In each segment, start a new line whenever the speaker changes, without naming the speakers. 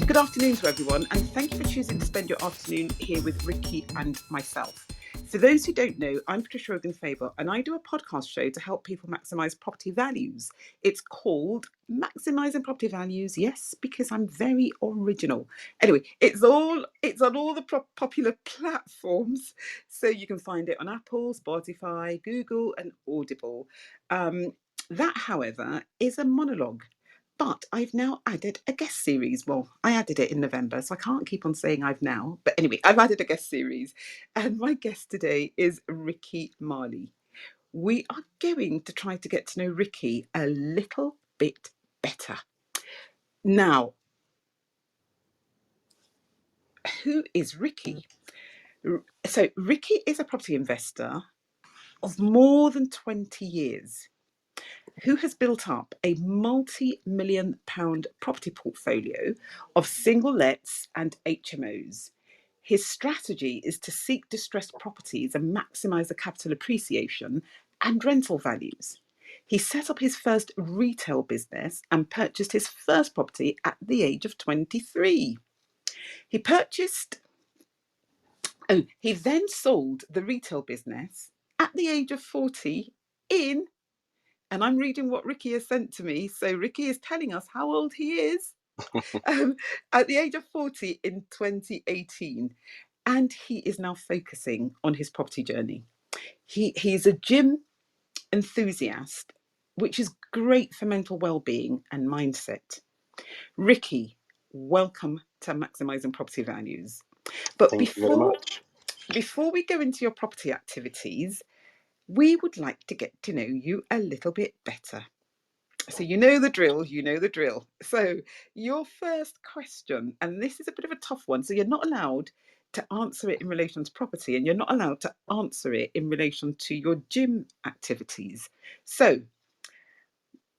Good afternoon to everyone, and thank you for choosing to spend your afternoon here with Ricki and myself. For those who don't know, I'm Patricia Ogan-Faber, and I do a podcast show to help people maximise property values. It's called Maximising Property Values, yes, because I'm very original. Anyway, it's on all the popular platforms, so you can find it on Apple, Spotify, Google, and Audible. That, however, is a monologue. But I've now added a guest series. Well, I added it in November, so I can't keep on saying I've now. But anyway, I've added a guest series. And my guest today is Ricki Marley. We are going to try to get to know Ricki a little bit better. Now, who is Ricki? So, Ricki is a property investor of more than 20 years who has built up a multi-million pound property portfolio of single lets and HMOs. His strategy is to seek distressed properties and maximise the capital appreciation and rental values. He set up his first retail business and purchased his first property at the age of 23. He then sold the retail business at the age of 40 in, and I'm reading what Ricki has sent to me. So Ricki is telling us how old he is at the age of 40 in 2018. And he is now focusing on his property journey. He's a gym enthusiast, which is great for mental well-being and mindset. Ricki, welcome to Maximising Property Values. But
Thank you very much.
before we go into your property activities, we would like to get to know you a little bit better. So you know the drill. So your first question, and this is a bit of a tough one, so you're not allowed to answer it in relation to property, and you're not allowed to answer it in relation to your gym activities. So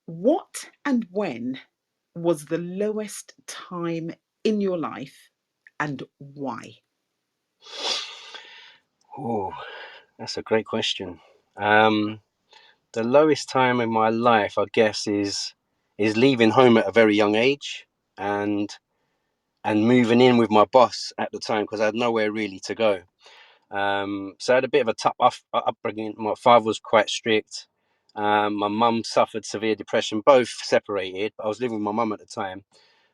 what and when was the lowest time in your life, and why?
Oh, that's a great question. The lowest time in my life, I guess, is leaving home at a very young age and moving in with my boss at the time because I had nowhere really to go. So I had a bit of a tough upbringing. My father was quite strict. My mum suffered severe depression, both separated, but I was living with my mum at the time.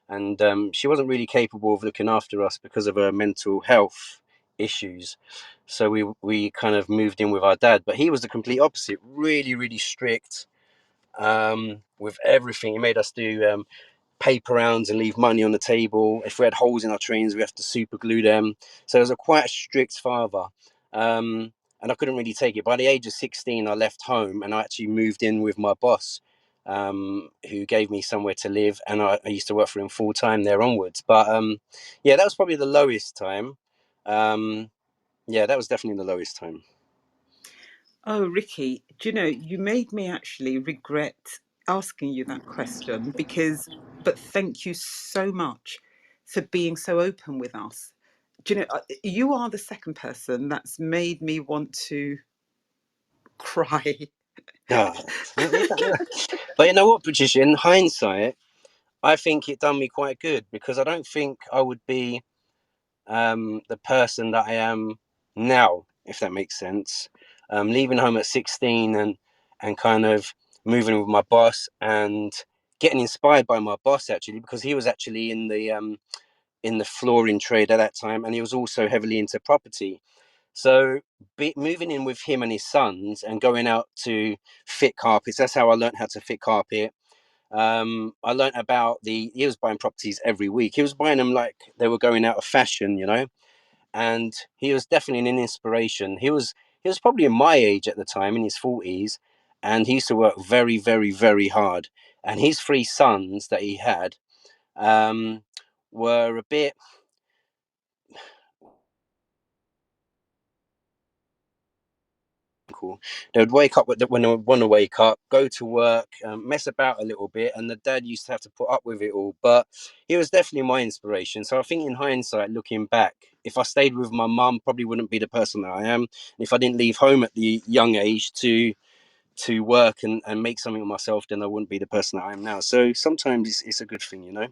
And she wasn't really capable of looking after us because of her mental health issues. So we kind of moved in with our dad, but he was the complete opposite. Really, really strict with everything. He made us do paper rounds and leave money on the table. If we had holes in our trains, we have to super glue them. So he was a quite a strict father. And I couldn't really take it. By the age of 16, I left home and I actually moved in with my boss, who gave me somewhere to live. And I used to work for him full time there onwards. But yeah, that was probably the lowest time. Yeah, that was definitely the lowest time.
Oh, Ricki, do you know, you made me actually regret asking you that question but thank you so much for being so open with us. Do you know, you are the second person that's made me want to cry.
Ah, but you know what, Patricia, in hindsight, I think it done me quite good because I don't think I would be the person that I am now, if that makes sense. Leaving home at 16 and kind of moving with my boss and getting inspired by my boss actually because he was actually in the flooring trade at that time and he was also heavily into property. So moving in with him and his sons and going out to fit carpets, that's how I learned how to fit carpet. I learned about he was buying properties every week. He was buying them like they were going out of fashion, you know. And he was definitely an inspiration. He was probably in my age at the time, in his 40s, and he used to work very, very, very hard. And his three sons that he had were a bit. Cool. They would wake up when they would want to wake up, go to work, mess about a little bit, and the dad used to have to put up with it all. But he was definitely my inspiration. So I think, in hindsight, looking back, if I stayed with my mum, probably wouldn't be the person that I am. If I didn't leave home at the young age to work and make something of myself, then I wouldn't be the person that I am now. So sometimes it's a good thing, you know.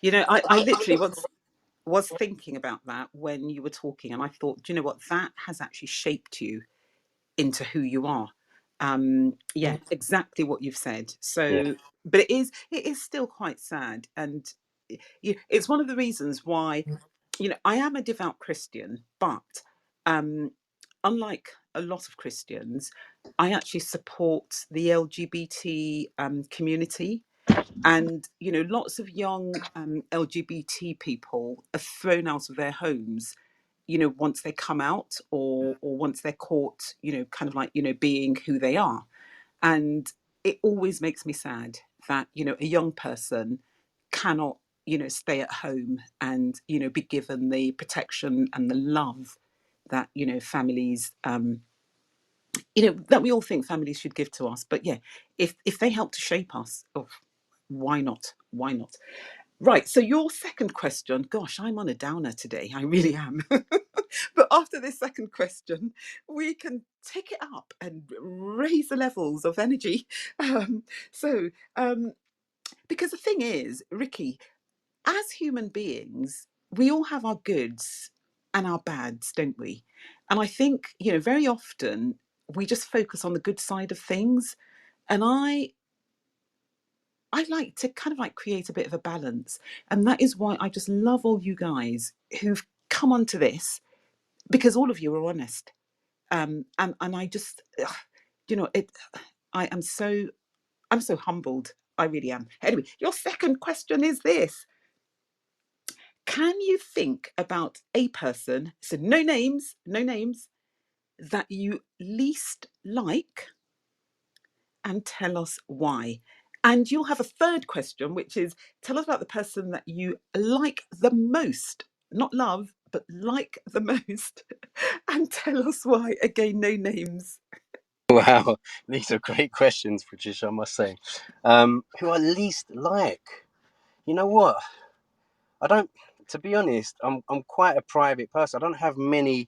I literally was thinking about that when you were talking, and I thought, do you know what, that has actually shaped you into who you are. Yeah, exactly what you've said.
Yeah.
So, but it is still quite sad, and it's one of the reasons why, I am a devout Christian, but um, unlike a lot of Christians, I actually support the LGBT community. And lots of young LGBT people are thrown out of their homes, once they come out, or once they're caught, kind of like, being who they are. And it always makes me sad that, a young person cannot, stay at home and, be given the protection and the love that, families, that we all think families should give to us. But yeah, if they help to shape us, oh, why not? Why not? Right. So your second question, gosh, I'm on a downer today. I really am. But after this second question, we can take it up and raise the levels of energy. Um, so, because the thing is, Ricki, as human beings, we all have our goods and our bads, don't we? And I think, very often we just focus on the good side of things. And I like to kind of like create a bit of a balance. And that is why I just love all you guys who've come onto this, because all of you are honest. And I just, it, I am so, I'm so humbled. I really am. Anyway, your second question is this: can you think about a person, so no names, no names, that you least like, and tell us why? And you'll have a third question, which is, tell us about the person that you like the most, not love, but like the most, and tell us why. Again, no names.
Wow, these are great questions, Patricia, I must say. Who I least like? You know what? I don't. To be honest, I'm quite a private person. I don't have many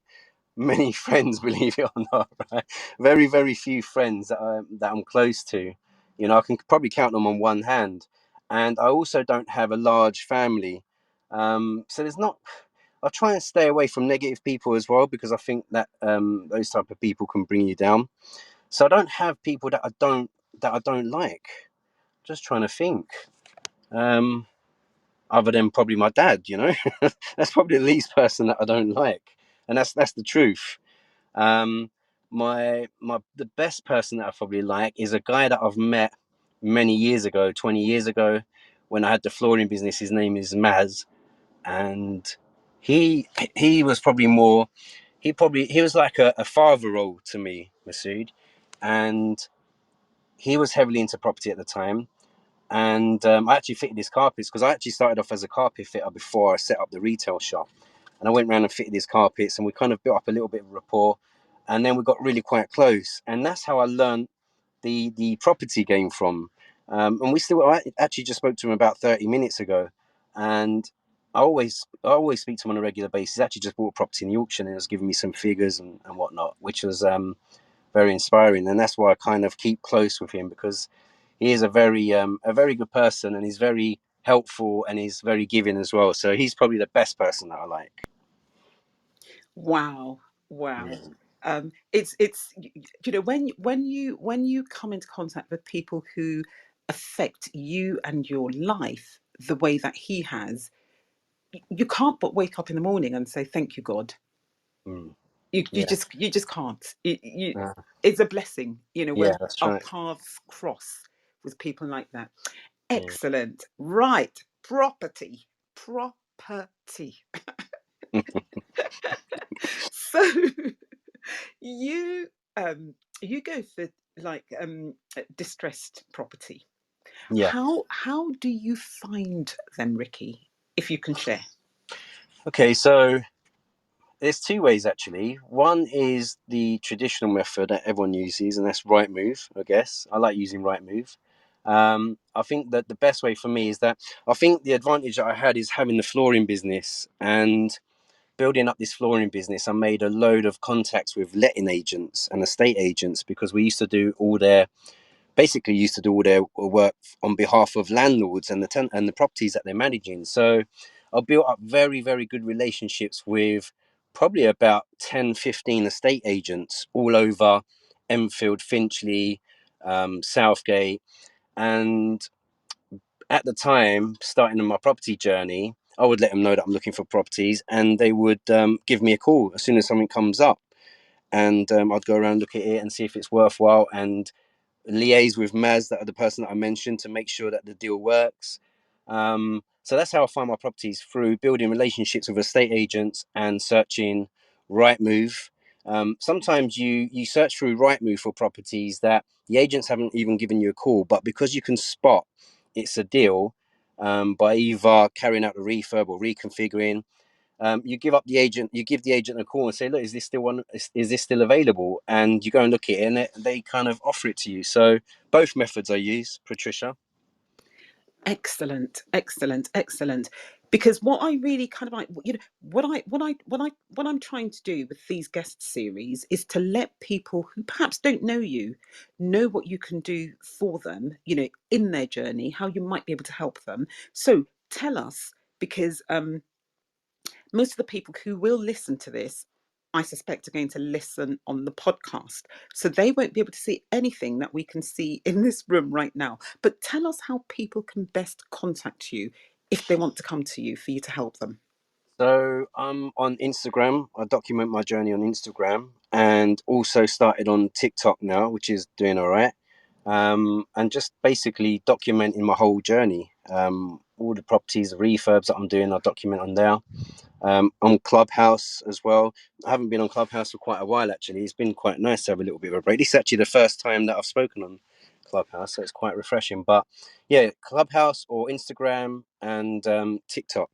friends, believe it or not. Right? Very few friends that I'm close to. You know, I can probably count them on one hand, and I also don't have a large family. So there's not. I try and stay away from negative people as well, because I think that those type of people can bring you down. So I don't have people that I don't like. Just trying to think. Um, Other than probably my dad, you know, that's probably the least person that I don't like, and that's the truth. Um, my the best person that I probably like is a guy that I've met many years ago, 20 years ago, when I had the flooring business. His name is Maz, and he he was probably more. He was like a father role to me, Masood, and he was heavily into property at the time. And I actually fitted his carpets, because I actually started off as a carpet fitter before I set up the retail shop. And I went around and fitted his carpets, and we kind of built up a little bit of rapport. And then we got really quite close. And that's how I learned the property game from. And I actually just spoke to him about 30 minutes ago. And I always speak to him on a regular basis. He actually just bought a property in the auction and was giving me some figures and whatnot, which was very inspiring. And that's why I kind of keep close with him, because he is a very good person, and he's very helpful, and he's very giving as well. So he's probably the best person that I like.
Wow, wow.
Yeah.
It's when you come into contact with people who affect you and your life the way that he has, you can't but wake up in the morning and say thank you, God.
Mm.
You
Yeah.
just can't.
Uh,
It's a blessing,
yeah,
when
that's
our
right.
paths cross with people like that.
Yeah.
Excellent. Right, property. So you you go for like distressed property.
Yeah.
How do you find them, Ricki? If you can share.
Okay, so there's two ways actually. One is the traditional method that everyone uses, and that's right move. I guess I like using right move. I think that the best way for me is that I think the advantage that I had is having the flooring business, and building up this flooring business, I made a load of contacts with letting agents and estate agents, because we used to do all their work on behalf of landlords and the properties that they're managing. So I built up very, very good relationships with probably about 10, 15 estate agents all over Enfield, Finchley, Southgate. And at the time, starting on my property journey, I would let them know that I'm looking for properties, and they would give me a call as soon as something comes up. And I'd go around, look at it, and see if it's worthwhile, and liaise with Maz, that are the person that I mentioned, to make sure that the deal works. So that's how I find my properties, through building relationships with estate agents and searching Rightmove. Sometimes you search through Rightmove for properties that the agents haven't even given you a call, but because you can spot it's a deal, by either carrying out a refurb or reconfiguring, you give the agent a call and say, look, is this still available? And you go and look at it, and they kind of offer it to you. So both methods I use, Patricia.
Excellent, excellent, excellent. Because what I really kind of like, what I'm trying to do with these guest series is to let people who perhaps don't know you know what you can do for them, in their journey, how you might be able to help them. So tell us, because most of the people who will listen to this, I suspect, are going to listen on the podcast. So they won't be able to see anything that we can see in this room right now. But tell us how people can best contact you if they want to come to you for you to help them.
So I'm on Instagram. I document my journey on Instagram, and also started on TikTok now, which is doing all right. And just basically documenting my whole journey. All the properties, the refurbs that I'm doing, I document on there. On Clubhouse as well. I haven't been on Clubhouse for quite a while, actually. It's been quite nice to have a little bit of a break. This is actually the first time that I've spoken on Clubhouse, so it's quite refreshing. But yeah, Clubhouse or Instagram and TikTok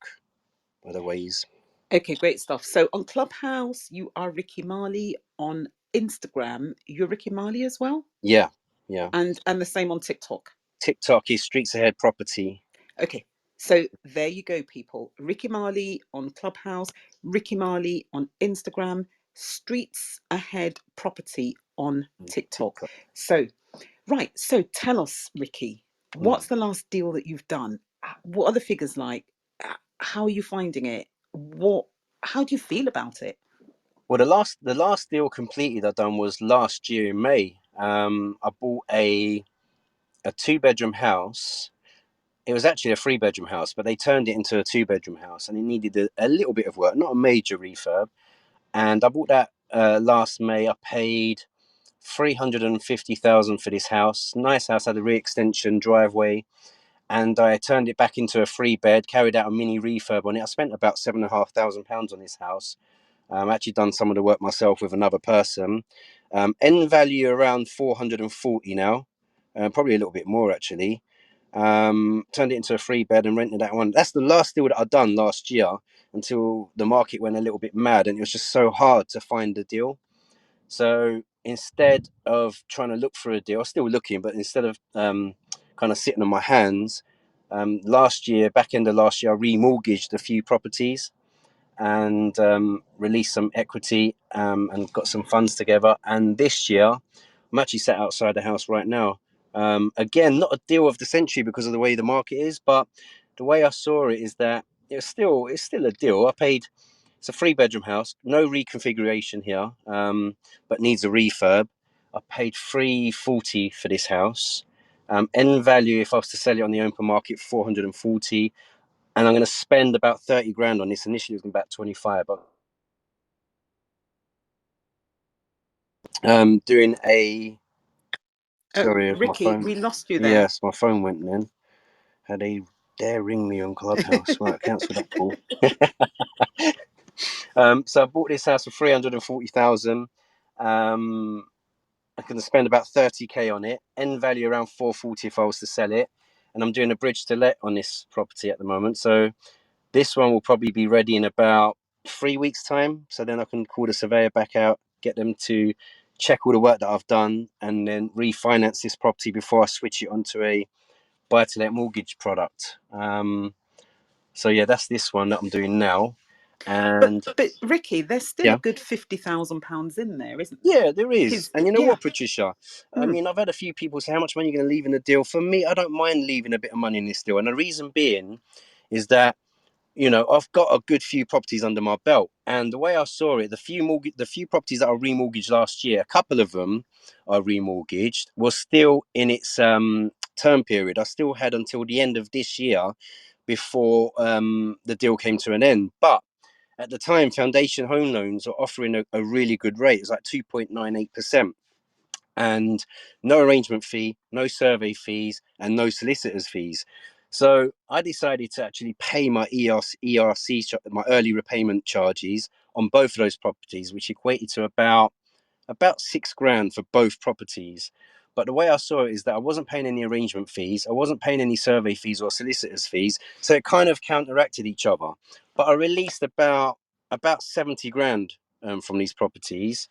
are the ways.
Okay, great stuff. So on Clubhouse, you are Ricki Marley. On Instagram, you're Ricki Marley as well,
Yeah, yeah.
and the same on TikTok.
TikTok is Streets Ahead Property.
Okay, so there you go, people. Ricki Marley on Clubhouse, Ricki Marley on Instagram, Streets Ahead Property on TikTok.
TikTok.
So, right, so tell us, Ricki,
Mm.
what's the last deal that you've done? What are the figures like? How are you finding it? How do you feel about it?
Well, the last deal completed I done was last year in May. I bought a 2-bedroom house. It was actually a 3-bedroom house, but they turned it into a 2-bedroom house, and it needed a little bit of work, not a major refurb. And I bought that last May. I paid 350,000 for this house. Nice house, had a re-extension driveway, and I turned it back into a 3-bed. Carried out a mini refurb on it. I spent about £7,500 on this house. Actually done some of the work myself with another person. End value around 440 now, probably a little bit more actually. Turned it into a 3-bed and rented that one. That's the last deal that I'd done last year, until the market went a little bit mad, and it was just so hard to find a deal. So instead of trying to look for a deal, still looking, but instead of kind of sitting on my hands, back end of last year, I remortgaged a few properties and released some equity, and got some funds together. And this year, I'm actually sat outside the house right now. Again, not a deal of the century because of the way the market is, but the way I saw it is that it's still a deal. It's a 3-bedroom house, no reconfiguration here, but needs a refurb. I paid 340 for this house. End value, if I was to sell it on the open market, 440, and I'm going to spend about 30 grand on this. Initially, it was about 25, but doing a sorry, my
Ricki,
phone.
we lost you there.
Yes, my phone went then. How they dare ring me on Clubhouse? Right, cancel that call. So I bought this house for 340,000. I can spend about 30k on it. End value around 440 if I was to sell it. And I'm doing a bridge to let on this property at the moment. So this one will probably be ready in about 3 weeks' time. So then I can call the surveyor back out, get them to check all the work that I've done, and then refinance this property before I switch it onto a buy-to-let mortgage product. So yeah, that's this one that I'm doing now.
But
And
Ricki, there's still a
yeah,
good £50,000 in there, isn't there?
yeah, there is.
Because
And you know
yeah,
what, Patricia? I
mm,
mean, I've had a few people say, how much money are you going to leave in the deal? For me, I don't mind leaving a bit of money in this deal. And the reason being is that, you know, I've got a good few properties under my belt. And the way I saw it, the few properties that I remortgaged last year, a couple of them I remortgaged was still in its term period. I still had until the end of this year before the deal came to an end. But at the time, foundation home loans are offering a really good rate. It's like 2.98%. And no arrangement fee, no survey fees, and no solicitors fees. So I decided to actually pay my ERC, my early repayment charges on both of those properties, which equated to about 6 grand for both properties. But the way I saw it is that I wasn't paying any arrangement fees, I wasn't paying any survey fees or solicitors fees, so it kind of counteracted each other. But I released about 70 grand from these properties,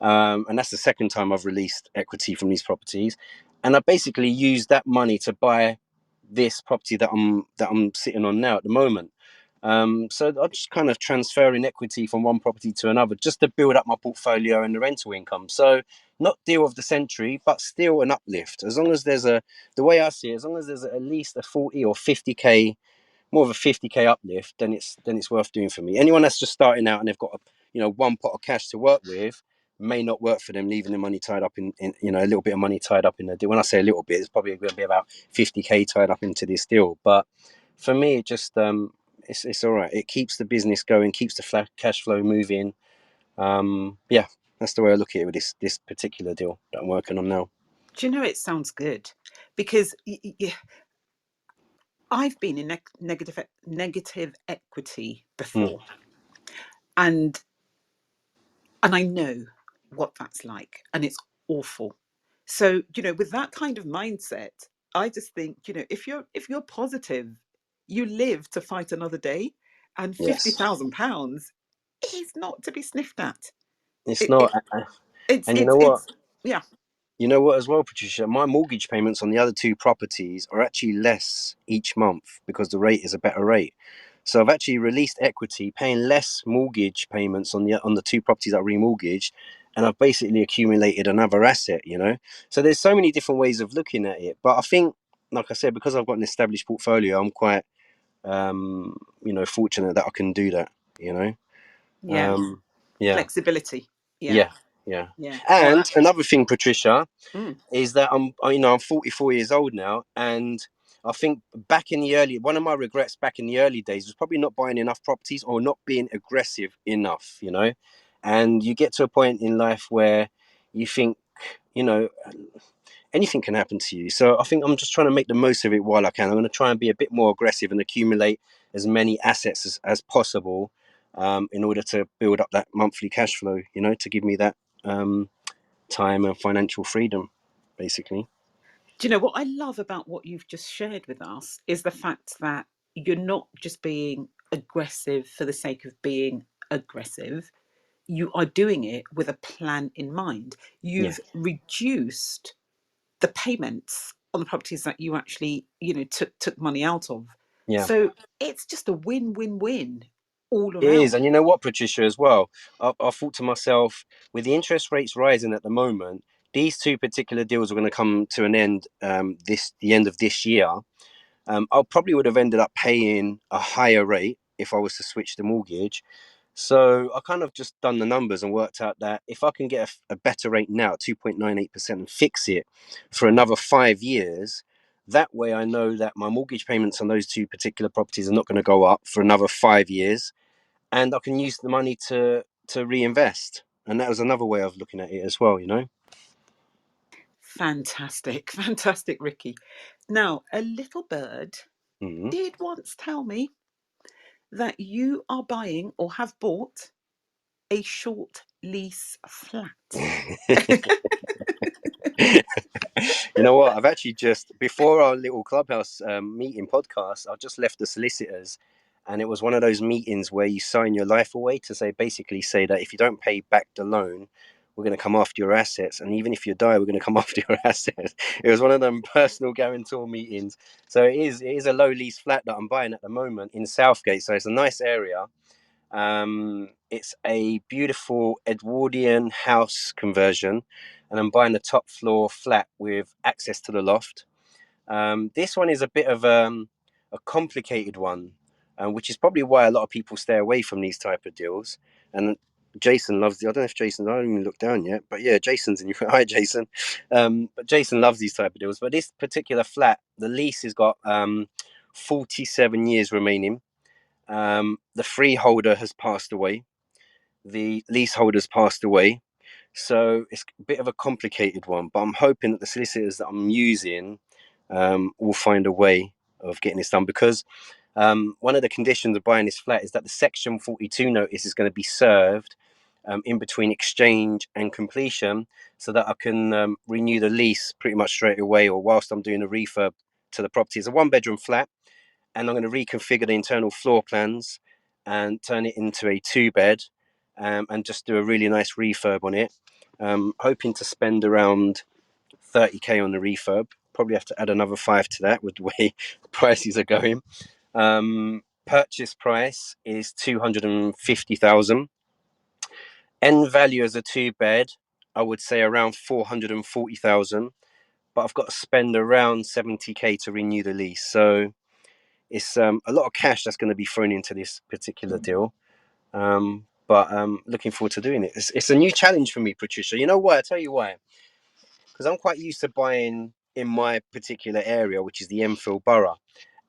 and that's the second time I've released equity from these properties, and I basically used that money to buy this property that I'm sitting on now at the moment. So I'm just kind of transferring equity from one property to another just to build up my portfolio and the rental income. So not deal of the century, but still an uplift. As long as the way I see it, as long as there's at least a 40 or 50k, more of a 50k uplift, then it's worth doing for me. Anyone that's just starting out and they've got one pot of cash to work with may not work for them, leaving the money tied up in a little bit of money tied up in the deal. When I say a little bit, it's probably going to be about 50k tied up into this deal. But for me, it just it's all right. It keeps the business going, keeps the cash flow moving. Yeah, that's the way I look at it with this particular deal that I'm working on now.
do you know, it sounds good because I've been in negative equity
Mm,
before, and I know what that's like, and it's awful. So with that kind of mindset, I just think if you're positive, you live to fight another day, and fifty
yes,
thousand pounds is not to be sniffed at.
it's
It,
not.
it it's
And you
it's
know what?
it's yeah.
You know what, as well, Patricia? My mortgage payments on the other two properties are actually less each month because the rate is a better rate. So I've actually released equity, paying less mortgage payments on the two properties that I remortgaged, and I've basically accumulated another asset. So there's so many different ways of looking at it. But I think, like I said, because I've got an established portfolio, I'm quite, fortunate that I can do that. You know,
Yeah,
um, yeah,
flexibility. Yeah,
yeah, yeah.
yeah. Well,
And another thing, Patricia,
mm,
is that I'm 44 years old now, and I think one of my regrets back in the early days was probably not buying enough properties or not being aggressive enough. And you get to a point in life where you think, you know, anything can happen to you. So I think I'm just trying to make the most of it while I can. I'm going to try and be a bit more aggressive and accumulate as many assets as possible, in order to build up that monthly cash flow, to give me that um, time and financial freedom, basically.
do you know what I love about what you've just shared with us is the fact that you're not just being aggressive for the sake of being aggressive. You are doing it with a plan in mind.
Yeah,
You've reduced the payments on the properties that you actually, took money out of.
yeah,
So it's just a win-win-win all
it is.
around.
And you know what, Patricia, as well, I thought to myself, with the interest rates rising at the moment, these two particular deals are going to come to an end, the end of this year. I probably would have ended up paying a higher rate if I was to switch the mortgage. So I kind of just done the numbers and worked out that if I can get a better rate now, 2.98%, and fix it for another 5 years, that way I know that my mortgage payments on those two particular properties are not going to go up for another 5 years, and I can use the money to reinvest. And that was another way of looking at it as well.
Fantastic, fantastic, Ricki. Now, a little bird
Mm-hmm.
did once tell me that you are buying or have bought a short lease flat.
You know what? I've actually just, before our little Clubhouse meeting podcast, I've just left the solicitors, and it was one of those meetings where you sign your life away to basically say that if you don't pay back the loan, we're going to come after your assets, and even if you die, we're going to come after your assets. It was one of them personal guarantor meetings. So it is a low lease flat that I'm buying at the moment in Southgate, so it's a nice area. It's a beautiful Edwardian house conversion, and I'm buying a top floor flat with access to the loft. This one is a bit of a complicated one, which is probably why a lot of people stay away from these type of deals. And Jason loves the. I don't know if Jason. I haven't even looked down yet, but yeah, Jason's in your. Hi, Jason. But Jason loves these type of deals. But this particular flat, the lease has got 47 years remaining. The freeholder has passed away. The leaseholder's passed away. So it's a bit of a complicated one, but I'm hoping that the solicitors that I'm using will find a way of getting this done, because one of the conditions of buying this flat is that the Section 42 notice is going to be served in between exchange and completion, so that I can renew the lease pretty much straight away, or whilst I'm doing a refurb to the property. It's a one-bedroom flat, and I'm going to reconfigure the internal floor plans and turn it into a two-bed, and just do a really nice refurb on it. Hoping to spend around 30k on the refurb. Probably have to add another 5 to that with the way prices are going. Purchase price is 250,000. End value as a two bed, I would say around 440,000. But I've got to spend around 70k to renew the lease. So it's a lot of cash that's going to be thrown into this particular deal. But looking forward to doing it. It's a new challenge for me, Patricia. You know why? I tell you why. Because I'm quite used to buying in my particular area, which is the Enfield borough,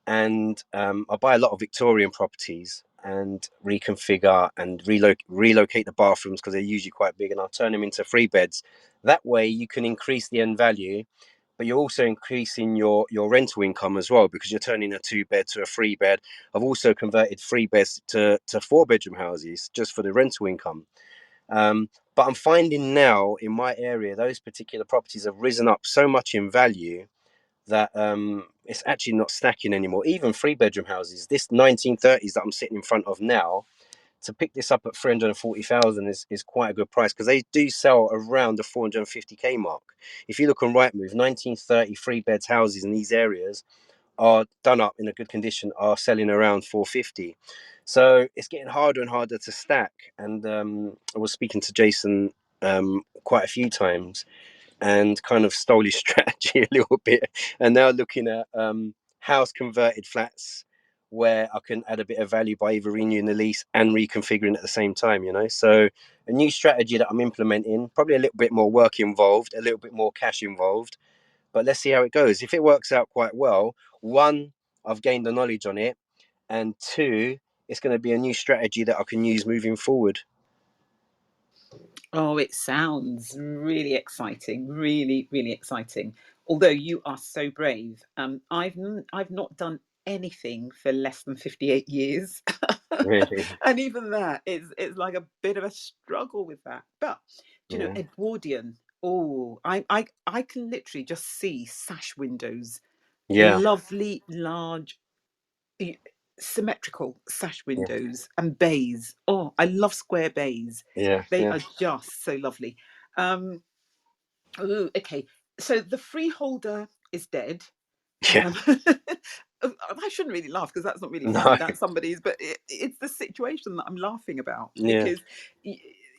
and I buy a lot of Victorian properties and reconfigure and relocate the bathrooms, because they're usually quite big, and I'll turn them into three beds. That way you can increase the end value, but you're also increasing your rental income as well, because you're turning a two bed to a three bed. I've also converted three beds to four bedroom houses just for the rental income. But I'm finding now in my area, those particular properties have risen up so much in value that it's actually not stacking anymore. Even three bedroom houses, this 1930s that I'm sitting in front of now, to pick this up at 340,000 is quite a good price, because they do sell around the 450k mark. If you look on Rightmove, 1930 three beds houses in these areas are done up in a good condition, are selling around 450. So it's getting harder and harder to stack. And I was speaking to Jason quite a few times, and kind of stole his strategy a little bit, and now looking at house converted flats where I can add a bit of value by either renewing the lease and reconfiguring at the same time, you know. So a new strategy that I'm implementing, probably a little bit more work involved, a little bit more cash involved, but let's see how it goes. If it works out quite well, one, I've gained the knowledge on it, and two, it's going to be a new strategy that I can use moving forward.
Oh, it sounds really exciting, really, really exciting. Although you are so brave. I've not done anything for less than 58 years.
Really?
And even that is it's like a bit of a struggle with that. But do you know,
Yeah.
Edwardian, oh, I can literally just see sash windows,
Yeah.
lovely, large, symmetrical sash
Yeah.
windows and bays. Oh, I love square bays.
Yeah.
They
Yeah.
are just so lovely. Um, ooh, okay. So the freeholder is dead.
Yeah.
Um, I shouldn't really laugh because that's not really funny.
No.
That's somebody's, but it's the situation that I'm laughing about
Yeah.
because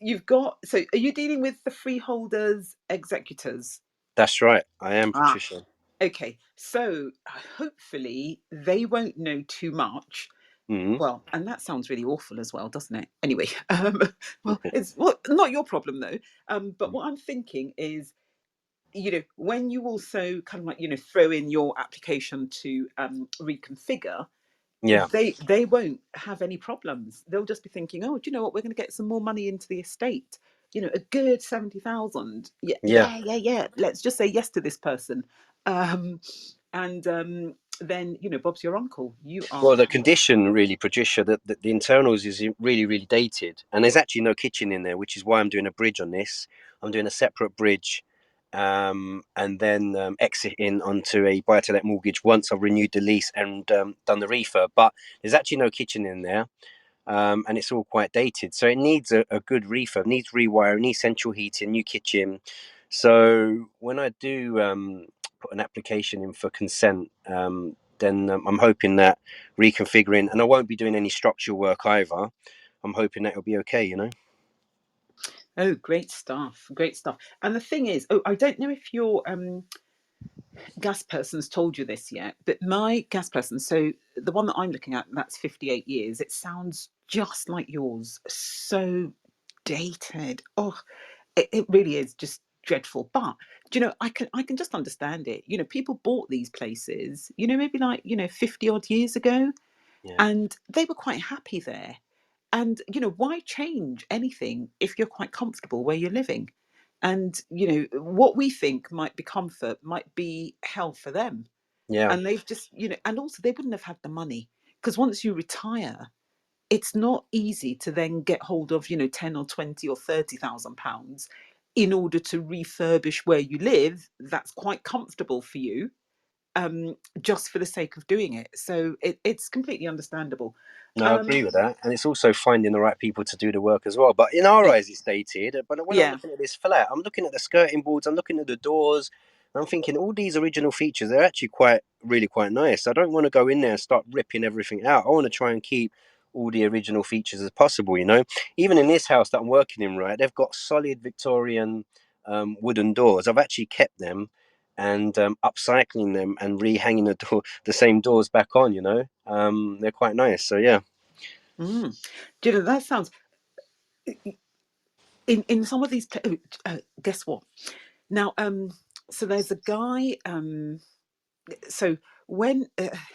you've got. So, are you dealing with the freeholders' executors?
That's right. I am,
Ah,
Patricia.
okay. So, hopefully, they won't know too much.
Mm.
Well, and that sounds really awful as well, doesn't it? Anyway, well, not your problem though. But what I'm thinking is, when you also kind of like, throw in your application to reconfigure,
Yeah.
they won't have any problems. They'll just be thinking, oh, do you know what? We're going to get some more money into the estate. A good 70,000. Yeah,
Yeah.
yeah, yeah, yeah. Let's just say yes to this person, and then Bob's your uncle. You are.
Well, the condition really, Patricia, that the internals is really, really dated, and there's actually no kitchen in there, which is why I'm doing a bridge on this. I'm doing a separate bridge, and then exiting onto a buy-to-let mortgage once I've renewed the lease and done the refurb. But there's actually no kitchen in there. And it's all quite dated. So it needs a good refurb, needs rewire, needs central heating, new kitchen. So when I do put an application in for consent, then I'm hoping that reconfiguring, and I won't be doing any structural work either. I'm hoping that it'll be okay, you know.
Oh, great stuff. Great stuff. And the thing is, oh, I don't know if your gas person's told you this yet, but my gas person, so the one that I'm looking at, that's 58 years, it sounds just like yours. So dated. Oh, it really is just dreadful. But do you know, I can just understand it. You know, people bought these places, you know, maybe like, 50 odd years ago,
Yeah,
and they were quite happy there. And, why change anything if you're quite comfortable where you're living? And, what we think might be comfort might be hell for them.
yeah,
And they've just, and also they wouldn't have had the money, because once you retire, it's not easy to then get hold of, 10 or 20 or 30,000 pounds in order to refurbish where you live that's quite comfortable for you, just for the sake of doing it. So it's completely understandable.
no, I
Um,
agree with that. And it's also finding the right people to do the work as well. But in our
yeah,
eyes, it's dated. But when I'm
yeah.
looking at this flat, I'm looking at the skirting boards, I'm looking at the doors, and I'm thinking all these original features, they're actually really quite nice. I don't want to go in there and start ripping everything out. I want to try and keep all the original features as possible, you know? Even in this house that I'm working in, right, they've got solid Victorian wooden doors. I've actually kept them and upcycling them and rehanging the same doors back on, you know? They're quite nice. So, yeah.
Mm. Do you know, that sounds, in some of these guess what now, so there's a guy, so when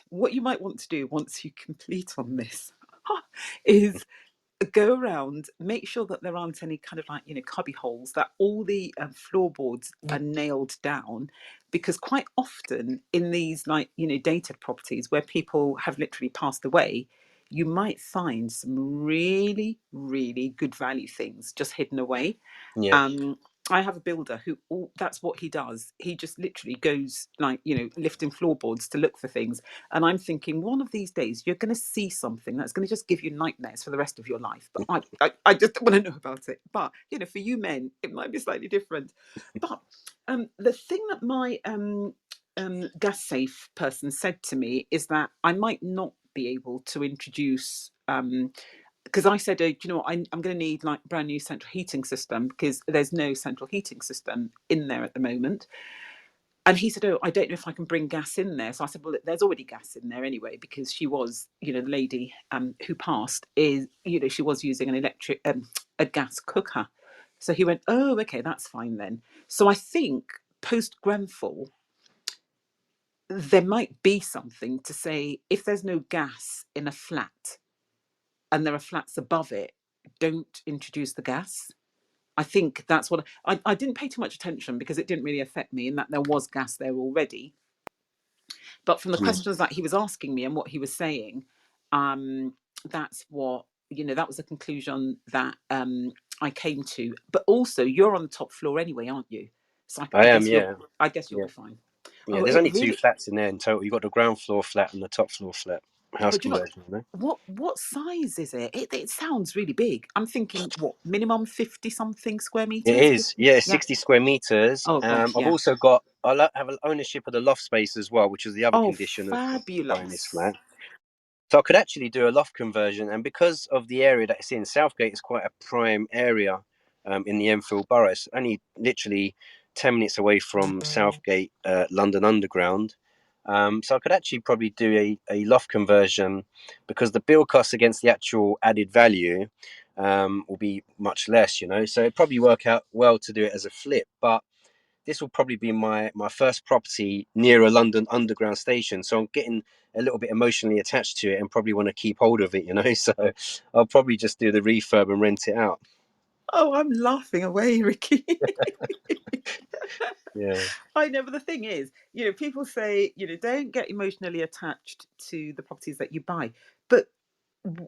what you might want to do once you complete on this is go around, make sure that there aren't any kind of like, cubby holes, that all the floorboards are nailed down, because quite often in these, like, dated properties where people have literally passed away, you might find some really really good value things just hidden away.
Yeah.
um I have a builder who, that's what he does. He just literally goes, like, lifting floorboards to look for things. And I'm thinking, one of these days you're going to see something that's going to just give you nightmares for the rest of your life. But I just don't want to know about it. But, for you men, it might be slightly different. But the thing that my gas safe person said to me is that I might not be able to introduce, because I said, oh, do you know what, I'm going to need like brand new central heating system, because there's no central heating system in there at the moment. And he said, oh, I don't know if I can bring gas in there. So I said, well, there's already gas in there anyway, because she was, the lady who passed is, she was using an a gas cooker. So he went, oh, okay, that's fine then. So I think post Grenfell, there might be something to say, if there's no gas in a flat and there are flats above it, don't introduce the gas. I think that's what I didn't pay too much attention, because it didn't really affect me in that there was gas there already. But from the
Yeah.
questions that he was asking me and what he was saying, um, that's what, that was the conclusion that I came to. But also, you're on the top floor anyway, aren't you? So I
I am,
guess you'll,
yeah.
I guess you'll
Yeah.
be fine.
Yeah.
Oh,
There's
it
only two
really.
flats in there in total. You've got the ground floor flat and the top floor flat. House
But
conversion, you know?
what size is it? It sounds really big. I'm thinking, what, minimum 50 something square
It
meters?
is.
50?
Yeah,
Yeah.
60 square meters.
Oh gosh,
I've
yeah.
also have an ownership of the loft space as well, which is the other
Oh,
condition of buying this
fabulous.
flat. So I could actually do a loft conversion, and because of the area that it's in, Southgate is quite a prime area in the Enfield borough. It's only literally 10 minutes away from Southgate, London Underground. So I could actually probably do a loft conversion, because the build cost against the actual added value will be much less, you know. So it'd probably work out well to do it as a flip, but this will probably be my first property near a London Underground station. So I'm getting a little bit emotionally attached to it and probably want to keep hold of it, you know. So I'll probably just do the refurb and rent it out.
Oh, I'm laughing away, Ricky.
Yeah,
I know, but the thing is, people say, don't get emotionally attached to the properties that you buy. But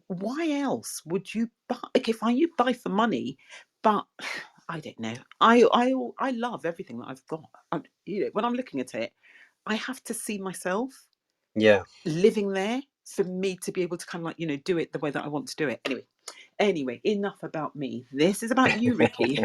why else would you buy? Okay, fine, you buy for money, but I don't know. I love everything that I've got. When I'm looking at it, I have to see myself
yeah.
living there for me to be able to kind of like, do it the way that I want to do it. Anyway, enough about me. This is about you, Ricky.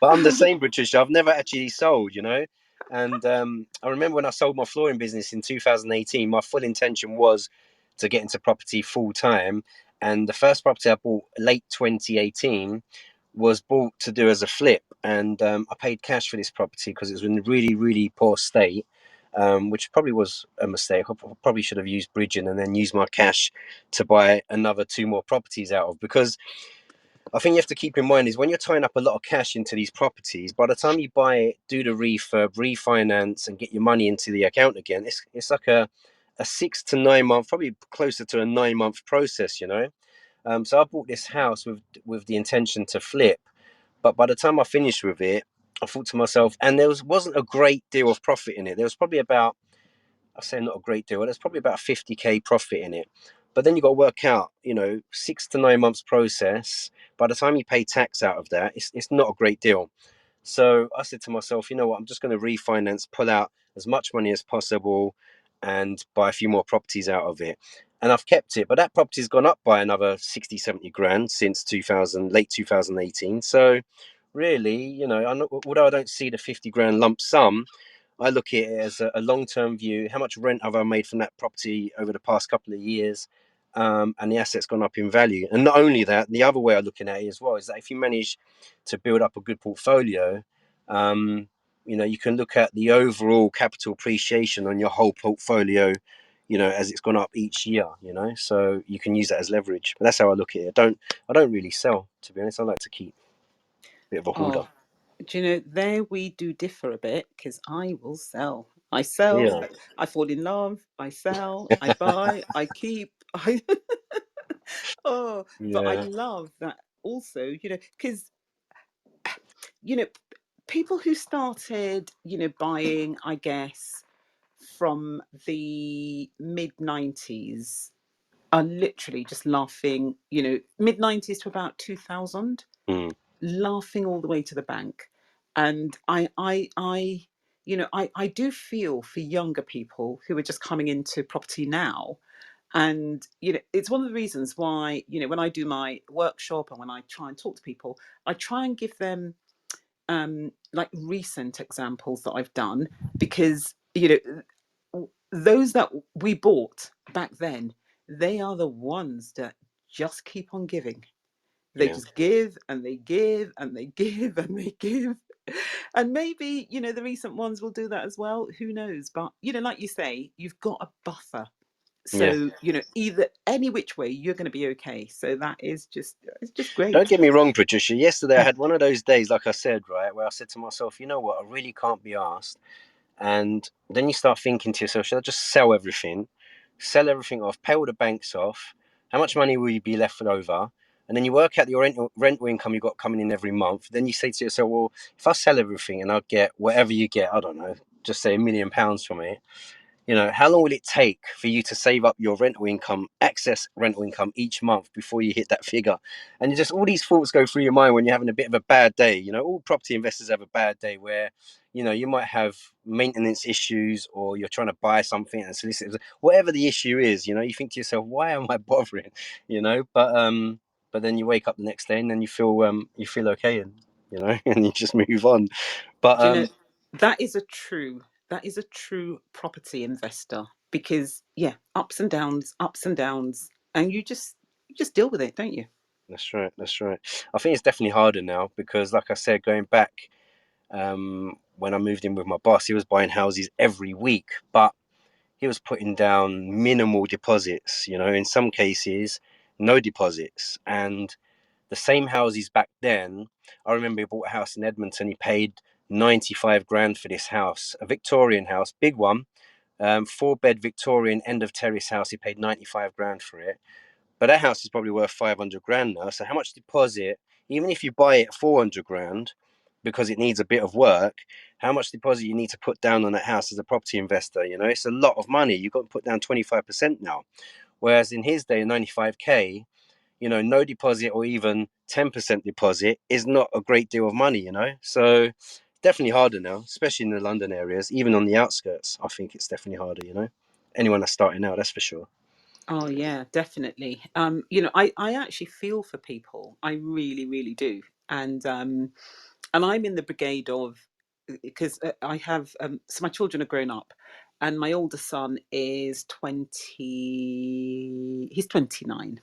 But I'm the same, Patricia. I've never actually sold, you know. And I remember when I sold my flooring business in 2018, my full intention was to get into property full time. And the first property I bought late 2018 was bought to do as a flip, and I paid cash for this property because it was in a really, really poor state, which probably was a mistake. I probably should have used bridging and then used my cash to buy another two more properties out of, because I think you have to keep in mind is when you're tying up a lot of cash into these properties, by the time you buy it, do the refurb, refinance, and get your money into the account again, it's like a 6 to 9 month, probably closer to a 9 month process, you know. So I bought this house with the intention to flip, but by the time I finished with it, I thought to myself, and wasn't a great deal of profit in it. There was probably about, I say not a great deal, there's probably about 50k profit in it. But then you got to work out, 6 to 9 months process. By the time you pay tax out of that, it's not a great deal. So I said to myself, you know what, I'm just going to refinance, pull out as much money as possible, and buy a few more properties out of it. And I've kept it, but that property's gone up by another 60, 70 grand since late 2018. So really, although I don't see the 50 grand lump sum, I look at it as a long-term view. How much rent have I made from that property over the past couple of years? And the asset's gone up in value. And not only that, the other way of looking at it as well is that if you manage to build up a good portfolio, you can look at the overall capital appreciation on your whole portfolio, as it's gone up each year, so you can use that as leverage. But that's how I look at it. I don't really sell, to be honest. I like to keep a bit of a hoarder.
Oh, do you know, there we do differ a bit because I will sell. I sell,
Yeah,
I fall in love, I sell, I buy, I keep. I oh, but I
yeah,
love that also, because you know, people who started, buying, I guess, from the mid 90s are literally just laughing, mid 90s to about 2000,
mm,
laughing all the way to the bank. And I do feel for younger people who are just coming into property now. And it's one of the reasons why, when I do my workshop and when I try and talk to people, I try and give them like recent examples that I've done, because those that we bought back then, they are the ones that just keep on giving. They
yeah.
just give and they give and they give and they give. And maybe, the recent ones will do that as well. Who knows? But, like you say, you've got a buffer.
Yeah.
So, either any which way, you're going to be okay. So that is it's just
Don't
great.
get me wrong, Patricia. Yesterday I had one of those days, like I said, right, where I said to myself, you know what, I really can't be asked. And then you start thinking to yourself, should I just sell everything off, pay all the banks off? How much money will you be left over? And then you work out your rental income you got coming in every month. Then you say to yourself, well, if I sell everything and I get whatever you get, I don't know, just say £1 million from it, how long will it take for you to save up your rental income, excess rental income each month before you hit that figure? And you just, all these thoughts go through your mind when you're having a bit of a bad day. All property investors have a bad day where, you might have maintenance issues, or you're trying to buy something and solicitors, whatever the issue is, you think to yourself, why am I bothering? But then you wake up the next day and then you feel okay, and and you just move on. But
Do you know, that is a true property investor, because yeah, ups and downs, and you just deal with it, don't you?
that's right, that's right. I think it's definitely harder now because, like I said, going back, when I moved in with my boss, he was buying houses every week, but he was putting down minimal deposits, in some cases, no deposits. And the same houses back then, I remember he bought a house in Edmonton. He paid 95 grand for this house, a Victorian house, big one, 4-bed Victorian end of terrace house. He paid 95 grand for it. But that house is probably worth 500 grand now. So how much deposit, even if you buy it 400 grand because it needs a bit of work, how much deposit you need to put down on that house as a property investor? It's a lot of money. You've got to put down 25% now. Whereas in his day, 95k, no deposit or even 10% deposit is not a great deal of money. So definitely harder now, especially in the London areas, even on the outskirts. I think it's definitely harder. Anyone that's starting out, that's for sure.
Oh yeah, definitely. I actually feel for people. I really, really do. And I'm in the brigade of, because I have so my children are grown up, and my older son is 20. He's 29,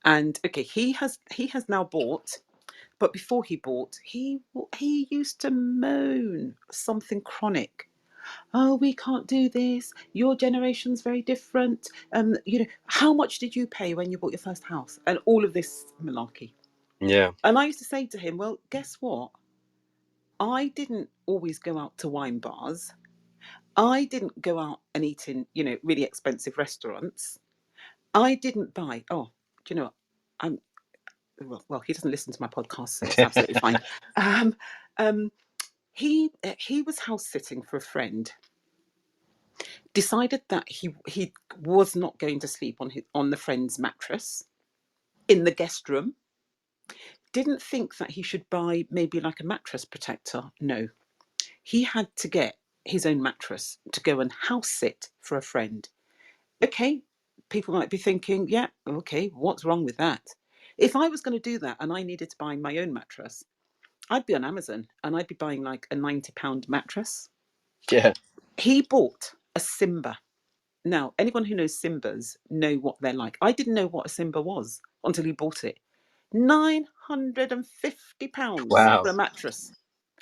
And okay, he has now bought, but before he bought, he used to moan something chronic. Oh, we can't do this. Your generation's very different. How much did you pay when you bought your first house? And all of this malarkey.
Yeah.
And I used to say to him, well, guess what? I didn't always go out to wine bars. I didn't go out and eat in, really expensive restaurants. I didn't buy. Oh, do you know what? I'm well. He doesn't listen to my podcast, so it's absolutely fine. Um, um, he was house sitting for a friend. Decided that he was not going to sleep on the friend's mattress in the guest room. Didn't think that he should buy maybe like a mattress protector. No, he had to get his own mattress to go and house sit for a friend. Okay, people might be thinking, yeah, okay, what's wrong with that? If I was going to do that and I needed to buy my own mattress, I'd be on Amazon and I'd be buying like a £90 mattress.
Yeah.
He bought a Simba. Now, anyone who knows Simbas know what they're like. I didn't know what a Simba was until he bought it. £950
Wow.
for a mattress.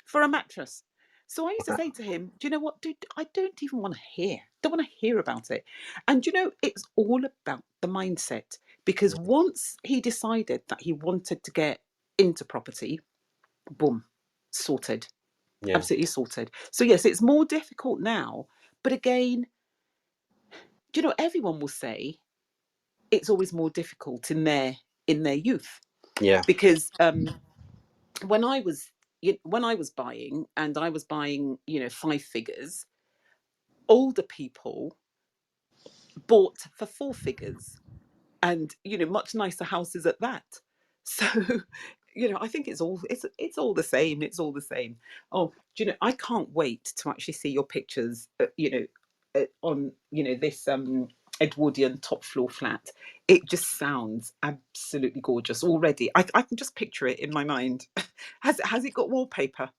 For a mattress. So I used to say to him, do you know what, dude? I don't even want to hear. Don't want to hear about it. And it's all about the mindset. Because once he decided that he wanted to get into property, boom, sorted.
Yeah.
Absolutely sorted. So yes, it's more difficult now. But again, everyone will say it's always more difficult in their youth.
Yeah.
Because when I was when I was buying, and I was buying, five figures, older people bought for four figures, and much nicer houses at that. So I think it's all the same. It's all the same. Oh, I can't wait to actually see your pictures, on this Edwardian top floor flat. It just sounds absolutely gorgeous already. I can just picture it in my mind. Has it got wallpaper?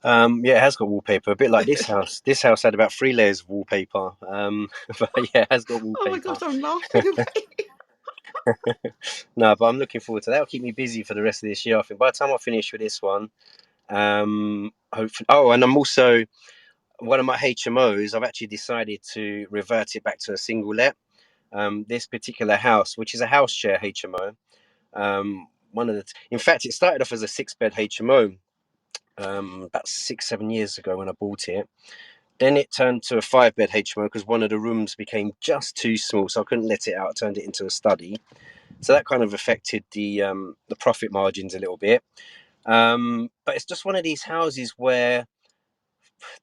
Yeah, it has got wallpaper, a bit like this house. This house had about 3 layers of wallpaper. But yeah, it has got
Oh my
wallpaper.
gosh, I'm laughing away.
No, but I'm looking forward to that. That'll keep me busy for the rest of this year. I think by the time I finish with this one, hopefully. Oh, and I'm also one of my HMOs. I've actually decided to revert it back to a single let. This particular house, which is a house share HMO, one of the. In fact, it started off as a 6-bed HMO about 6-7 years ago when I bought it. Then it turned to a 5-bed HMO because one of the rooms became just too small, so I couldn't let it out. I turned it into a study, so that kind of affected the profit margins a little bit. But it's just one of these houses where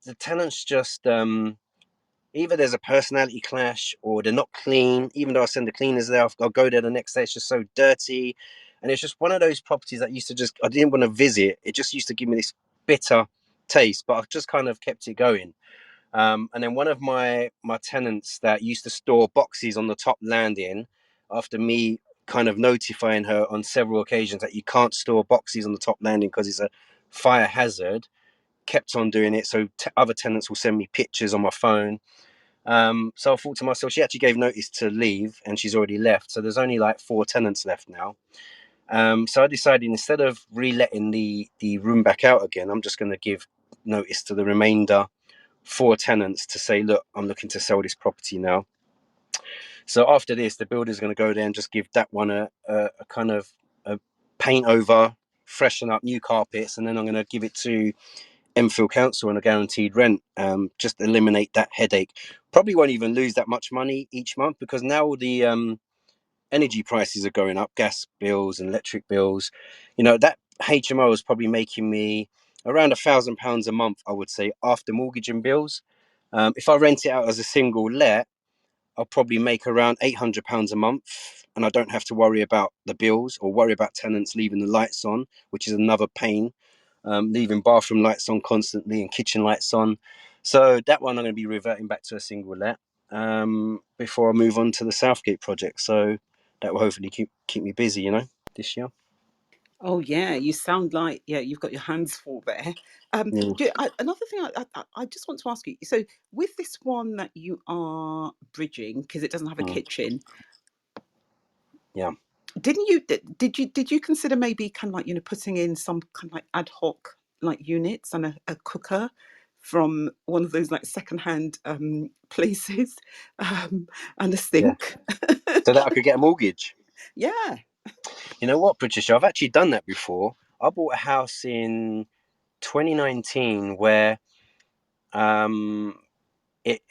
the tenants just either there's a personality clash or they're not clean. Even though I send the cleaners there, I'll go there the next day. It's just so dirty, and it's just one of those properties that used to just I didn't want to visit. It just used to give me this bitter taste, but I've just kind of kept it going. And then one of my tenants that used to store boxes on the top landing, after me kind of notifying her on several occasions that you can't store boxes on the top landing because it's a fire hazard, kept on doing it. So other tenants will send me pictures on my phone. So I thought to myself, she actually gave notice to leave and she's already left. So there's only like 4 tenants left now. So I decided instead of reletting the room back out again, I'm just going to give notice to the remainder 4 tenants to say, look, I'm looking to sell this property now. So after this, the builder's going to go there and just give that one a kind of a paint over, freshen up, new carpets, and then I'm going to give it to Enfield Council on a guaranteed rent. Just eliminate that headache. Probably won't even lose that much money each month because now the energy prices are going up, gas bills and electric bills. That HMO is probably making me around £1,000 a month, I would say, after mortgage and bills. If I rent it out as a single let, I'll probably make around £800 a month, and I don't have to worry about the bills or worry about tenants leaving the lights on, which is another pain. Leaving bathroom lights on constantly and kitchen lights on. So that one I'm going to be reverting back to a single let before I move on to the Southgate project. So that will hopefully keep me busy, this year.
Oh yeah, you sound like, yeah, you've got your hands full there.
Yeah.
Another thing I just want to ask you. So with this one that you are bridging, because it doesn't have a
Mm.
kitchen,
Yeah.
Didn't you? Did you consider maybe kind of like putting in some kind of like ad hoc like units and a cooker from one of those like secondhand places, and a
Yeah.
sink?
So that I could get a mortgage.
Yeah.
You know what, Patricia? I've actually done that before. I bought a house in 2019 where um, it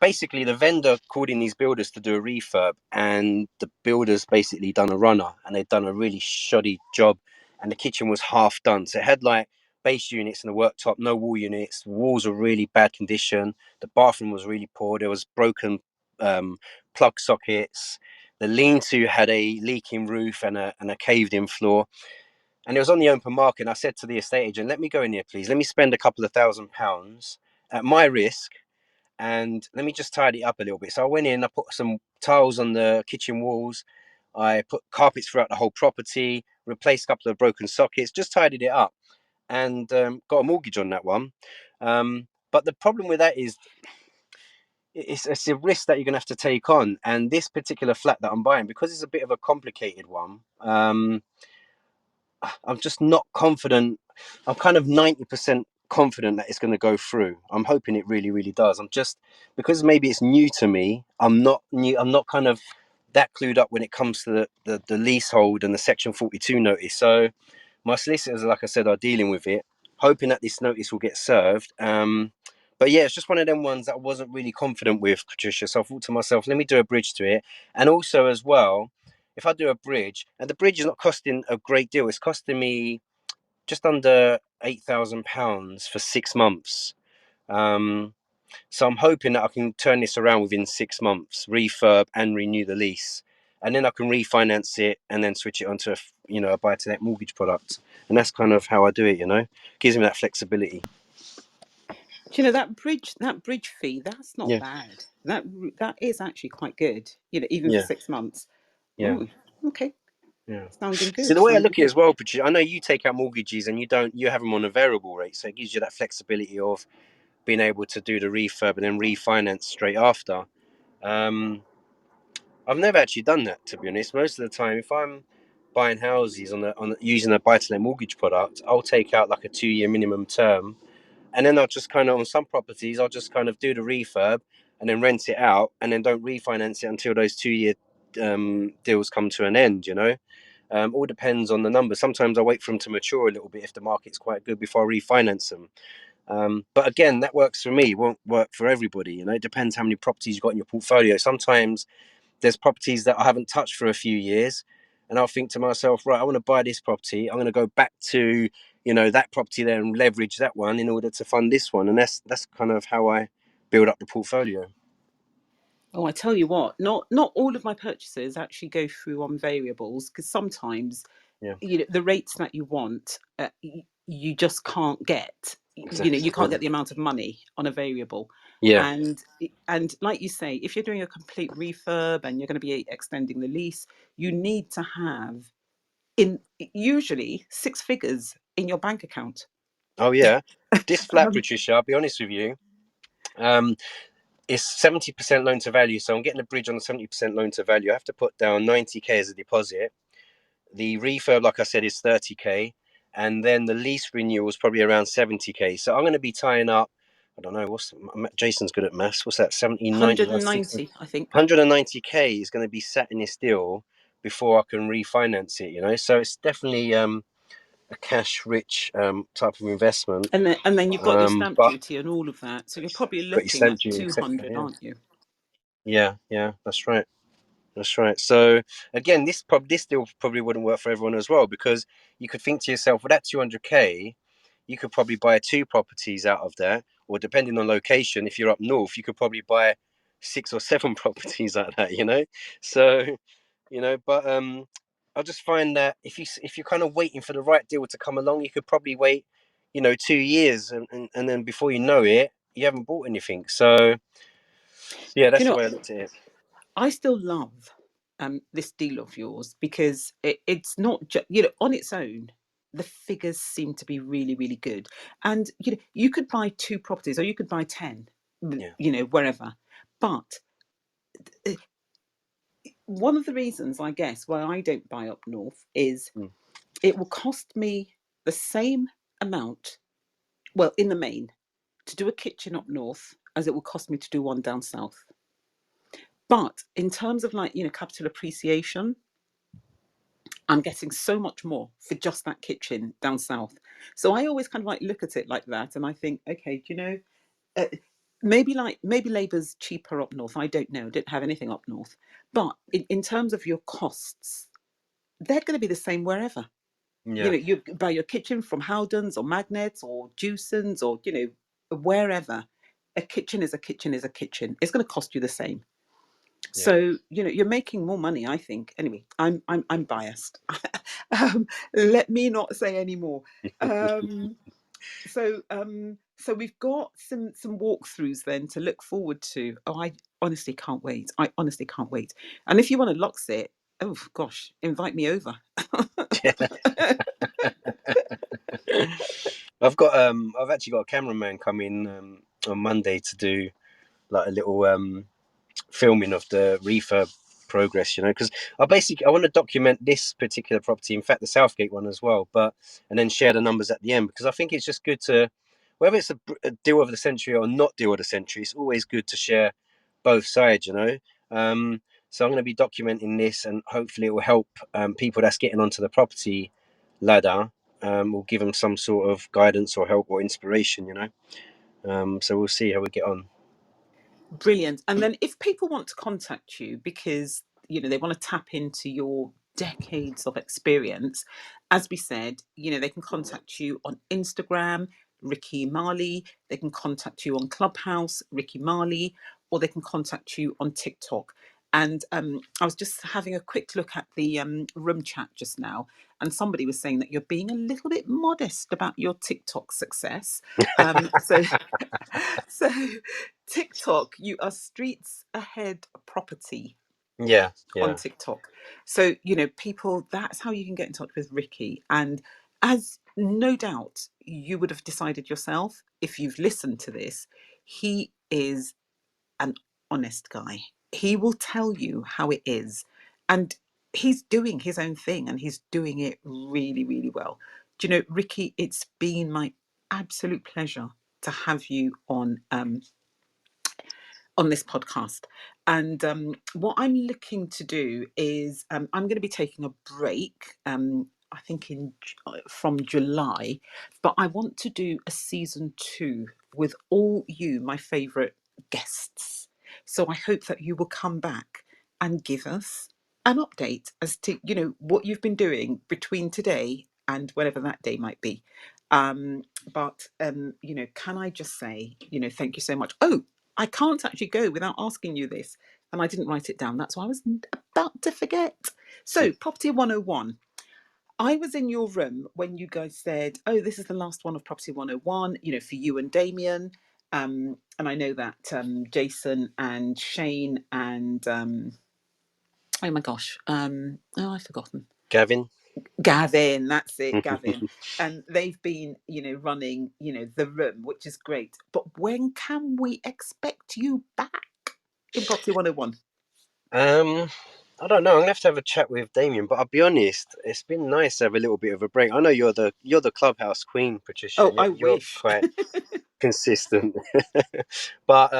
basically, the vendor called in these builders to do a refurb, and the builders basically done a runner, and they'd done a really shoddy job, and the kitchen was half done. So it had like base units and the worktop, no wall units. The walls were really bad condition. The bathroom was really poor. There was broken um, plug sockets. The lean-to had a leaking roof and a caved-in floor, and it was on the open market. And I said to the estate agent, "Let me go in here, please. Let me spend a couple of £1,000s at my risk, and let me just tidy it up a little bit." So I went in, I put some tiles on the kitchen walls, I put carpets throughout the whole property, replaced a couple of broken sockets, just tidied it up, and got a mortgage on that one. But the problem with that is it's a risk that you're going to have to take on. And this particular flat that I'm buying, because it's a bit of a complicated one, I'm just not confident. I'm kind of 90% confident that it's going to go through. I'm hoping it really, really does. I'm just, because maybe it's new to me. I'm not new. I'm not kind of that clued up when it comes to the leasehold and the Section 42 notice. So my solicitors, like I said, are dealing with it, hoping that this notice will get served. But yeah, it's just one of them ones that I wasn't really confident with, Patricia. So I thought to myself, let me do a bridge to it. And also as well, if I do a bridge, and the bridge is not costing a great deal, it's costing me just under £8,000 for 6 months. Um, so I'm hoping that I can turn this around within 6 months, refurb and renew the lease, and then I can refinance it and then switch it onto a buy-to-let mortgage product. And that's kind of how I do it. Gives me that flexibility.
Do you know that bridge fee? That's not
Yeah,
bad. That is actually quite good. Even for
yeah,
6 months.
yeah,
Mm, okay,
yeah.
sounding
So
good.
the way I
Sounding
look at it
good.
as well, Patricia, I know you take out mortgages and you have them on a variable rate, so it gives you that flexibility of being able to do the refurb and then refinance straight after. Um, I've never actually done that, to be honest. Most of the time, if I'm buying houses using a buy-to-let mortgage product, I'll take out like a 2-year minimum term, and then I'll just kind of, on some properties, I'll just kind of do the refurb and then rent it out, and then don't refinance it until those 2-year deals come to an end. All depends on the numbers. Sometimes I wait for them to mature a little bit if the market's quite good before I refinance them. But again, that works for me. It won't work for everybody. It depends how many properties you've got in your portfolio. Sometimes there's properties that I haven't touched for a few years, and I'll think to myself, right, I want to buy this property. I'm going to go back to that property there and leverage that one in order to fund this one, and that's kind of how I build up the portfolio.
Oh, I tell you what, not all of my purchases actually go through on variables, because sometimes
Yeah,
the rates that you want, you just can't get.
exactly.
You can't get the amount of money on a variable.
Yeah.
And like you say, if you're doing a complete refurb and you're going to be extending the lease, you need to have in usually six figures in your bank account.
Oh yeah. This flat,
Um,
Patricia, I'll be honest with you. Um, it's 70% loan to value, so I'm getting a bridge on the 70% loan to value. I have to put down 90k as a deposit. The refurb, like I said, is 30k, and then the lease renewal is probably around 70k. So I'm going to be tying up. I don't know Jason's good at maths. What's that? 70, 90, 60,
190, I think.
190k is going to be sat in this deal before I can refinance it. So it's definitely a cash rich type of investment.
And then you've got your stamp
But
duty and all of that, so you're probably
got your
looking at
stamp duty, etc.
200,
Yeah,
aren't you?
yeah, yeah. That's right. That's right. So again, this deal probably wouldn't work for everyone as well, because you could think to yourself, well, that 200k, you could probably buy 2 properties out of that, or depending on location, if you're up north, you could probably buy 6 or 7 properties like that. So but I just find that if you're kind of waiting for the right deal to come along, you could probably wait 2 years, and then before you know it, you haven't bought anything. So yeah,
Do
that's
you
the
know?
way I looked at it.
I still love this deal of yours, because it's not just on its own. The figures seem to be really, really good, and you could buy two properties, or you could buy 10,
Yeah,
wherever. But one of the reasons, I guess, why I don't buy up north is
Mm.
it will cost me the same amount, well, in the main, to do a kitchen up north as it will cost me to do one down south. But in terms of, like, capital appreciation, I'm getting so much more for just that kitchen down south. So I always kind of like look at it like that, and I think, okay, uh, maybe labour's cheaper up north. I don't know. I don't have anything up north, but in terms of your costs, they're going to be the same wherever.
Yeah,
You buy your kitchen from Howdens or Magnets or Jewsons or wherever. A kitchen is a kitchen is a kitchen. It's going to cost you the same.
yeah.
So you're making more money, I think. Anyway, I'm biased. Let me not say any more. Um, so we've got some walkthroughs then to look forward to. Oh, I honestly can't wait. I honestly can't wait. And if you want to lox it, oh gosh, invite me over.
I've actually got a cameraman coming on Monday to do like a little filming of the refurb progress, because I want to document this particular property, in fact the Southgate one as well, but and then share the numbers at the end, because I think it's just good to, whether it's a deal of the century or not deal of the century, it's always good to share both sides. So I'm going to be documenting this, and hopefully it will help people that's getting onto the property ladder. Will give them some sort of guidance or help or inspiration. So we'll see how we get on.
Brilliant. And then if people want to contact you because they want to tap into your decades of experience, as we said, they can contact you on Instagram, Ricki Marley. They can contact you on Clubhouse, Ricki Marley, or they can contact you on TikTok. And I was just having a quick look at the room chat just now, and somebody was saying that you're being a little bit modest about your TikTok success. So, so TikTok, you are streets ahead property
Yeah,
on
yeah.
TikTok. So, people, that's how you can get in touch with Ricki. And as no doubt you would have decided yourself if you've listened to this, he is an honest guy. He will tell you how it is. And he's doing his own thing and he's doing it really, really well. Do you know, Ricki, it's been my absolute pleasure to have you on this podcast. And what I'm looking to do is I'm going to be taking a break. I think from July, but I want to do a season 2 with all you, my favourite guests. So I hope that you will come back and give us an update as to what you've been doing between today and whatever that day might be. But can I just say, thank you so much. Oh, I can't actually go without asking you this, and I didn't write it down. That's why I was about to forget. So, Property 101. I was in your room when you guys said, "Oh, this is the last one of Property 101." For you and Damien, and I know that Jason and Shane and oh my gosh, oh, I've forgotten.
Gavin.
Gavin, that's it, Gavin. And they've been, running, the room, which is great. But when can we expect you back in Property 101?
Um, I don't know. I'm gonna have a chat with Damien, but I'll be honest. It's been nice to have a little bit of a break. I know you're the clubhouse queen, Patricia.
Oh,
You're
I
you're
wish.
quite consistent, but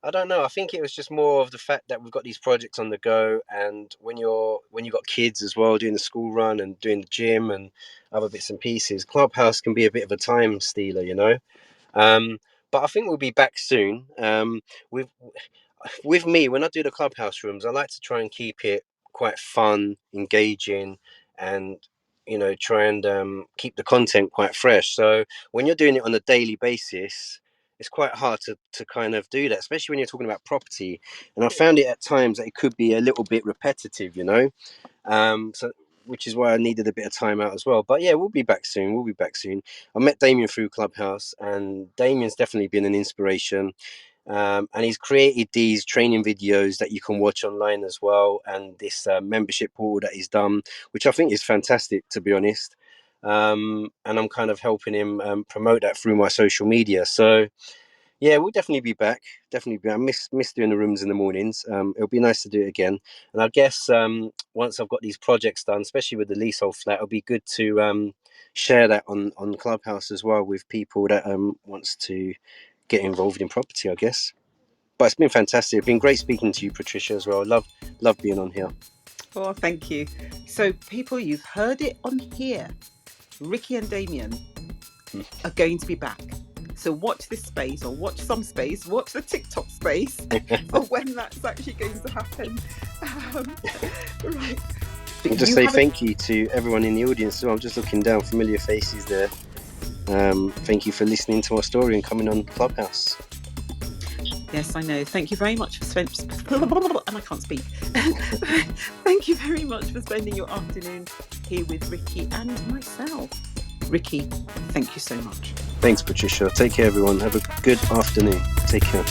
I don't know. I think it was just more of the fact that we've got these projects on the go, and when you got kids as well, doing the school run and doing the gym and other bits and pieces, clubhouse can be a bit of a time stealer. Um, but I think we'll be back soon. With me, when I do the clubhouse rooms, I like to try and keep it quite fun, engaging, and try and keep the content quite fresh. So when you're doing it on a daily basis, it's quite hard to kind of do that, especially when you're talking about property. And I found it at times that it could be a little bit repetitive. So which is why I needed a bit of time out as well. But yeah, we'll be back soon. We'll be back soon. I met Damien through Clubhouse, and Damien's definitely been an inspiration. And he's created these training videos that you can watch online as well, and this membership portal that he's done, which I think is fantastic, to be honest. And I'm kind of helping him promote that through my social media. So Yeah, we'll definitely be back. I miss doing the rooms in the mornings. It'll be nice to do it again. And I guess once I've got these projects done, especially with the leasehold flat, it'll be good to share that on Clubhouse as well with people that wants to get involved in property, I guess. But it's been fantastic. It's been great speaking to you, Patricia, as well. I love being on here.
Oh, thank you. So, people, you've heard it on here. Ricki and Damien are going to be back. So watch this space, or watch some space, watch the TikTok space for when that's actually going to happen. Right.
I'll just say thank you to everyone in the audience. So I'm just looking down, familiar faces there. Thank you for listening to our story and coming on Clubhouse.
Yes, I know. Thank you very much for spending, and I can't speak. Thank you very much for spending your afternoon here with Ricki and myself. Ricki, thank you so much.
Thanks, Patricia. Take care, everyone. Have a good afternoon. Take care.